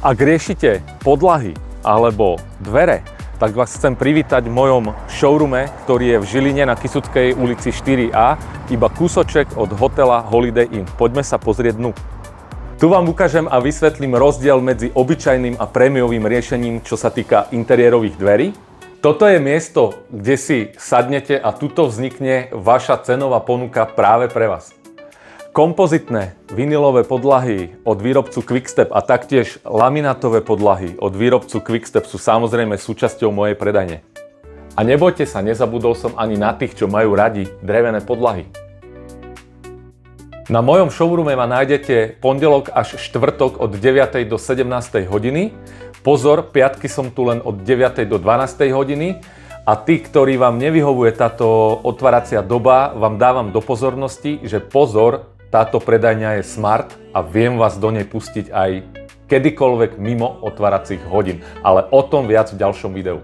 Ak riešite podlahy alebo dvere, tak vás chcem privítať v mojom showroome, ktorý je v Žiline na Kysuckej ulici 4A, iba kúsoček od hotela Holiday Inn. Poďme sa pozrieť dnu. Tu vám ukážem a vysvetlím rozdiel medzi obyčajným a prémiovým riešením, čo sa týka interiérových dverí. Toto je miesto, kde si sadnete a tuto vznikne vaša cenová ponuka práve pre vás. Kompozitné vinilové podlahy od výrobcu Quickstep a taktiež laminátové podlahy od výrobcu Quickstep sú samozrejme súčasťou mojej predajne. A nebojte sa, nezabudol som ani na tých, čo majú radi drevené podlahy. Na mojom showroome ma nájdete pondelok až štvrtok od 9. do 17. hodiny. Pozor, piatky som tu len od 9. do 12. hodiny. A tí, ktorí vám nevyhovuje táto otváracia doba, vám dávam do pozornosti, že pozor, táto predajňa je smart a viem vás do nej pustiť aj kedykoľvek mimo otváracích hodín. Ale o tom viac v ďalšom videu.